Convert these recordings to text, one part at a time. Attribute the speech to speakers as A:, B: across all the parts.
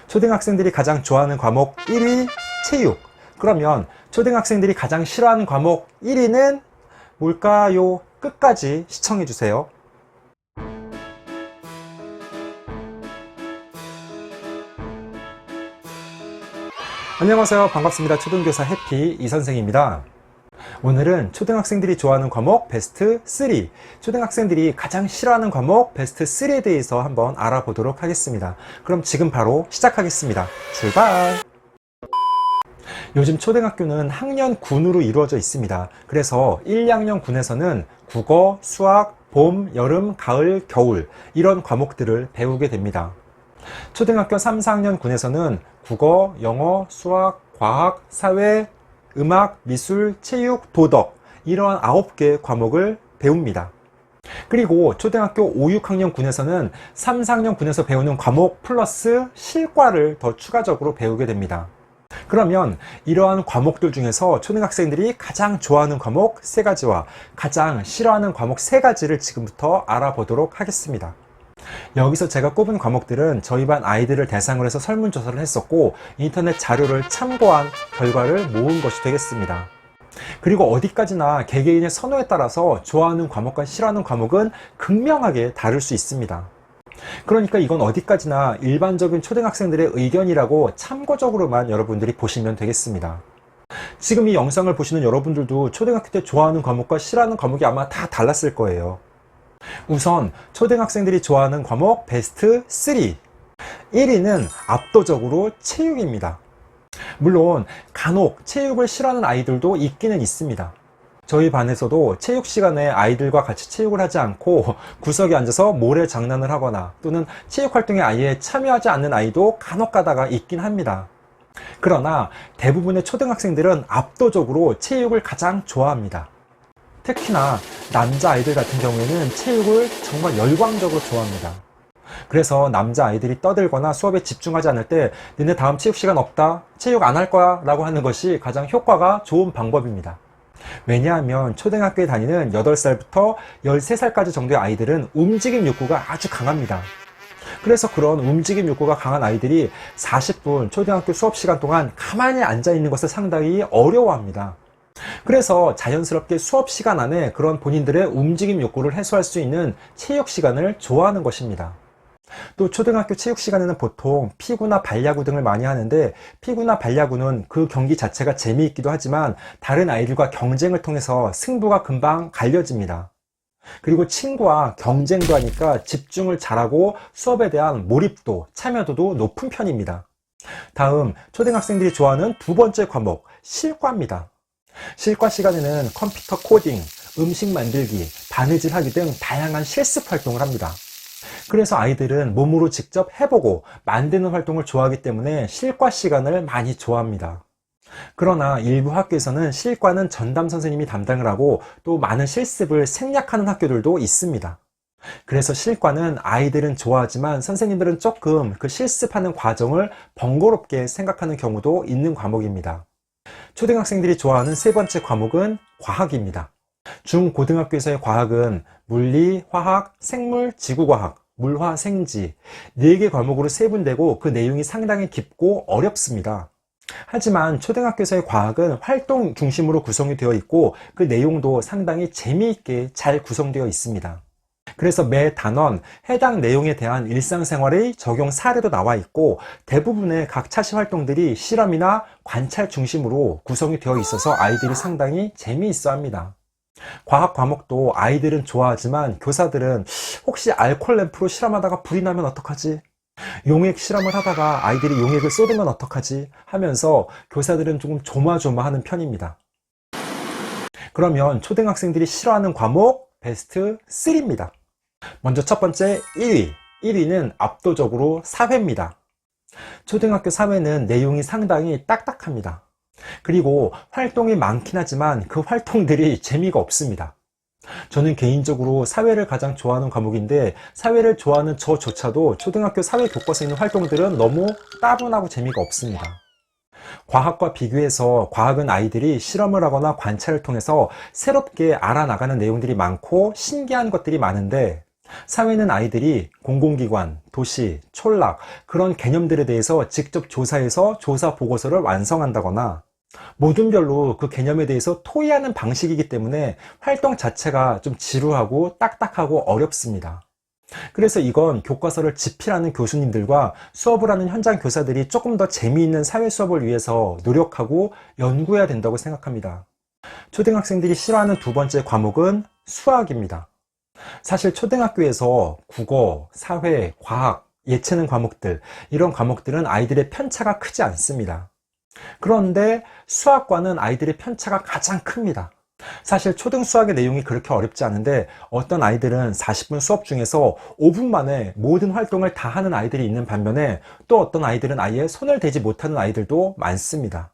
A: 초등학생들이 가장 좋아하는 과목 1위 체육. 그러면 초등학생들이 가장 싫어하는 과목 1위는 뭘까요? 끝까지 시청해주세요. 안녕하세요. 반갑습니다. 초등교사 해피 이선생입니다. 오늘은 초등학생들이 좋아하는 과목 베스트 3, 초등학생들이 가장 싫어하는 과목 베스트 3에 대해서 한번 알아보도록 하겠습니다. 그럼 지금 바로 시작하겠습니다. 출발! 요즘 초등학교는 학년군으로 이루어져 있습니다. 그래서 1, 2학년 군에서는 국어, 수학, 봄, 여름, 가을, 겨울 이런 과목들을 배우게 됩니다. 초등학교 3, 4학년 군에서는 국어, 영어, 수학, 과학, 사회, 음악, 미술, 체육, 도덕 이러한 9개 과목을 배웁니다. 그리고 초등학교 5, 6학년 군에서는 3, 4학년 군에서 배우는 과목 플러스 실과를 더 추가적으로 배우게 됩니다. 그러면 이러한 과목들 중에서 초등학생들이 가장 좋아하는 과목 3가지와 가장 싫어하는 과목 3가지를 지금부터 알아보도록 하겠습니다. 여기서 제가 꼽은 과목들은 저희 반 아이들을 대상으로 해서 설문조사를 했었고 인터넷 자료를 참고한 결과를 모은 것이 되겠습니다. 그리고 어디까지나 개개인의 선호에 따라서 좋아하는 과목과 싫어하는 과목은 극명하게 다를 수 있습니다. 그러니까 이건 어디까지나 일반적인 초등학생들의 의견이라고 참고적으로만 여러분들이 보시면 되겠습니다. 지금 이 영상을 보시는 여러분들도 초등학교 때 좋아하는 과목과 싫어하는 과목이 아마 다 달랐을 거예요. 우선 초등학생들이 좋아하는 과목 베스트 3, 1위는 압도적으로 체육입니다. 물론 간혹 체육을 싫어하는 아이들도 있기는 있습니다. 저희 반에서도 체육 시간에 아이들과 같이 체육을 하지 않고 구석에 앉아서 모래 장난을 하거나 또는 체육 활동에 아예 참여하지 않는 아이도 간혹 가다가 있긴 합니다. 그러나 대부분의 초등학생들은 압도적으로 체육을 가장 좋아합니다. 특히나 남자아이들 같은 경우에는 체육을 정말 열광적으로 좋아합니다. 그래서 남자아이들이 떠들거나 수업에 집중하지 않을 때 너네 다음 체육 시간 없다, 체육 안 할 거야 라고 하는 것이 가장 효과가 좋은 방법입니다. 왜냐하면 초등학교에 다니는 8살부터 13살까지 정도의 아이들은 움직임 욕구가 아주 강합니다. 그래서 그런 움직임 욕구가 강한 아이들이 40분 초등학교 수업 시간 동안 가만히 앉아 있는 것을 상당히 어려워합니다. 그래서 자연스럽게 수업 시간 안에 그런 본인들의 움직임 욕구를 해소할 수 있는 체육 시간을 좋아하는 것입니다. 또 초등학교 체육 시간에는 보통 피구나 발야구 등을 많이 하는데 피구나 발야구는 그 경기 자체가 재미있기도 하지만 다른 아이들과 경쟁을 통해서 승부가 금방 갈려집니다. 그리고 친구와 경쟁도 하니까 집중을 잘하고 수업에 대한 몰입도, 참여도도 높은 편입니다. 다음 초등학생들이 좋아하는 두 번째 과목, 실과입니다. 실과 시간에는 컴퓨터 코딩, 음식 만들기, 바느질 하기 등 다양한 실습 활동을 합니다. 그래서 아이들은 몸으로 직접 해보고 만드는 활동을 좋아하기 때문에 실과 시간을 많이 좋아합니다. 그러나 일부 학교에서는 실과는 전담 선생님이 담당을 하고 또 많은 실습을 생략하는 학교들도 있습니다. 그래서 실과는 아이들은 좋아하지만 선생님들은 조금 그 실습하는 과정을 번거롭게 생각하는 경우도 있는 과목입니다. 초등학생들이 좋아하는 세 번째 과목은 과학입니다. 중고등학교에서의 과학은 물리, 화학, 생물, 지구과학, 물화, 생지 4개 과목으로 세분되고 그 내용이 상당히 깊고 어렵습니다. 하지만 초등학교에서의 과학은 활동 중심으로 구성이 되어 있고 그 내용도 상당히 재미있게 잘 구성되어 있습니다. 그래서 매 단원, 해당 내용에 대한 일상생활의 적용 사례도 나와 있고 대부분의 각 차시 활동들이 실험이나 관찰 중심으로 구성이 되어 있어서 아이들이 상당히 재미있어 합니다. 과학 과목도 아이들은 좋아하지만 교사들은 혹시 알코올 램프로 실험하다가 불이 나면 어떡하지? 용액 실험을 하다가 아이들이 용액을 쏟으면 어떡하지? 하면서 교사들은 조금 조마조마하는 편입니다. 그러면 초등학생들이 싫어하는 과목 베스트 3입니다. 먼저 첫 번째 1위. 1위는 압도적으로 사회입니다. 초등학교 사회는 내용이 상당히 딱딱합니다. 그리고 활동이 많긴 하지만 그 활동들이 재미가 없습니다. 저는 개인적으로 사회를 가장 좋아하는 과목인데 사회를 좋아하는 저조차도 초등학교 사회 교과서에 있는 활동들은 너무 따분하고 재미가 없습니다. 과학과 비교해서 과학은 아이들이 실험을 하거나 관찰을 통해서 새롭게 알아나가는 내용들이 많고 신기한 것들이 많은데 사회는 아이들이 공공기관, 도시, 촌락 그런 개념들에 대해서 직접 조사해서 조사 보고서를 완성한다거나 모든 별로 그 개념에 대해서 토의하는 방식이기 때문에 활동 자체가 좀 지루하고 딱딱하고 어렵습니다. 그래서 이건 교과서를 집필하는 교수님들과 수업을 하는 현장 교사들이 조금 더 재미있는 사회 수업을 위해서 노력하고 연구해야 된다고 생각합니다. 초등학생들이 싫어하는 두 번째 과목은 수학입니다. 사실 초등학교에서 국어, 사회, 과학, 예체능 과목들 이런 과목들은 아이들의 편차가 크지 않습니다. 그런데 수학과는 아이들의 편차가 가장 큽니다. 사실 초등 수학의 내용이 그렇게 어렵지 않은데 어떤 아이들은 40분 수업 중에서 5분 만에 모든 활동을 다 하는 아이들이 있는 반면에 또 어떤 아이들은 아예 손을 대지 못하는 아이들도 많습니다.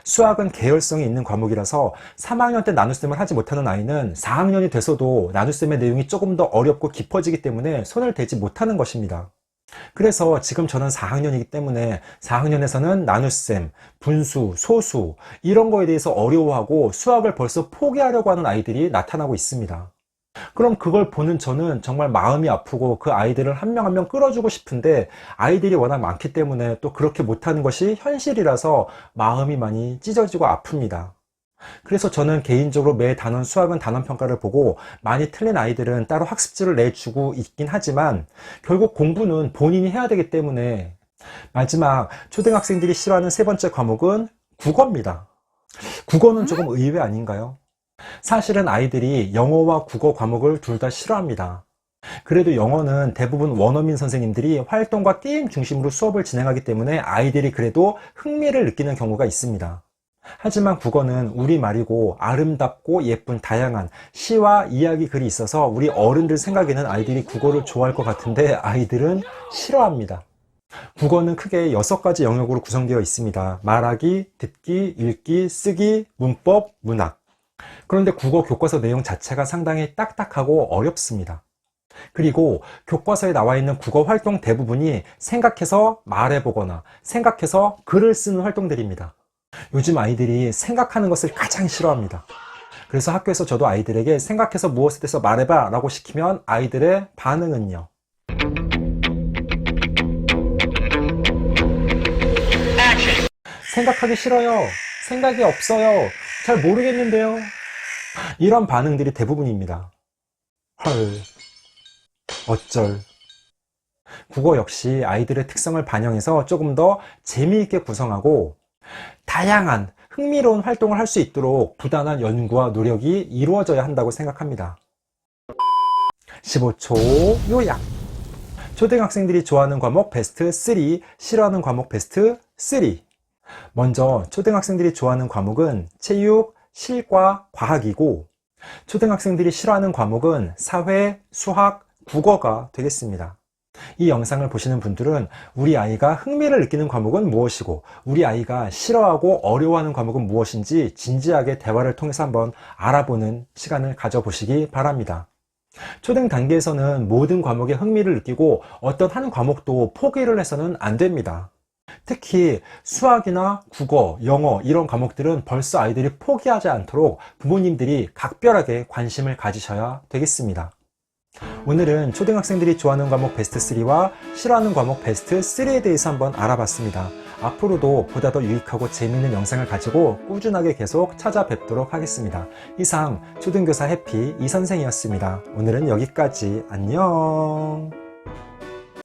A: 수학은 계열성이 있는 과목이라서 3학년 때 나눗셈을 하지 못하는 아이는 4학년이 돼서도 나눗셈의 내용이 조금 더 어렵고 깊어지기 때문에 손을 대지 못하는 것입니다. 그래서 지금 저는 4학년이기 때문에 4학년에서는 나눗셈, 분수, 소수 이런 거에 대해서 어려워하고 수학을 벌써 포기하려고 하는 아이들이 나타나고 있습니다. 그럼 그걸 보는 저는 정말 마음이 아프고 그 아이들을 한 명 한 명 끌어주고 싶은데 아이들이 워낙 많기 때문에 또 그렇게 못하는 것이 현실이라서 마음이 많이 찢어지고 아픕니다. 그래서 저는 개인적으로 매 단원 수학은 단원평가를 보고 많이 틀린 아이들은 따로 학습지를 내주고 있긴 하지만 결국 공부는 본인이 해야 되기 때문에 마지막 초등학생들이 싫어하는 세 번째 과목은 국어입니다. 국어는 조금 의외 아닌가요? 사실은 아이들이 영어와 국어 과목을 둘 다 싫어합니다. 그래도 영어는 대부분 원어민 선생님들이 활동과 게임 중심으로 수업을 진행하기 때문에 아이들이 그래도 흥미를 느끼는 경우가 있습니다. 하지만 국어는 우리말이고 아름답고 예쁜 다양한 시와 이야기 글이 있어서 우리 어른들 생각에는 아이들이 국어를 좋아할 것 같은데 아이들은 싫어합니다. 국어는 크게 6가지 영역으로 구성되어 있습니다. 말하기, 듣기, 읽기, 쓰기, 문법, 문학. 그런데 국어 교과서 내용 자체가 상당히 딱딱하고 어렵습니다. 그리고 교과서에 나와 있는 국어 활동 대부분이 생각해서 말해보거나 생각해서 글을 쓰는 활동들입니다. 요즘 아이들이 생각하는 것을 가장 싫어합니다. 그래서 학교에서 저도 아이들에게 생각해서 무엇에 대해서 말해봐 라고 시키면 아이들의 반응은요. 생각하기 싫어요. 생각이 없어요. 잘 모르겠는데요. 이런 반응들이 대부분입니다. 헐, 어쩔. 국어 역시 아이들의 특성을 반영해서 조금 더 재미있게 구성하고 다양한 흥미로운 활동을 할 수 있도록 부단한 연구와 노력이 이루어져야 한다고 생각합니다. 15초 요약. 초등학생들이 좋아하는 과목 베스트 3, 싫어하는 과목 베스트 3. 먼저 초등학생들이 좋아하는 과목은 체육, 실과, 과학이고 초등학생들이 싫어하는 과목은 사회, 수학, 국어가 되겠습니다. 이 영상을 보시는 분들은 우리 아이가 흥미를 느끼는 과목은 무엇이고 우리 아이가 싫어하고 어려워하는 과목은 무엇인지 진지하게 대화를 통해서 한번 알아보는 시간을 가져보시기 바랍니다. 초등 단계에서는 모든 과목에 흥미를 느끼고 어떤 한 과목도 포기를 해서는 안 됩니다. 특히 수학이나 국어, 영어 이런 과목들은 벌써 아이들이 포기하지 않도록 부모님들이 각별하게 관심을 가지셔야 되겠습니다. 오늘은 초등학생들이 좋아하는 과목 베스트 3와 싫어하는 과목 베스트 3에 대해서 한번 알아봤습니다. 앞으로도 보다 더 유익하고 재미있는 영상을 가지고 꾸준하게 계속 찾아뵙도록 하겠습니다. 이상 초등교사 해피 이선생이었습니다. 오늘은 여기까지. 안녕.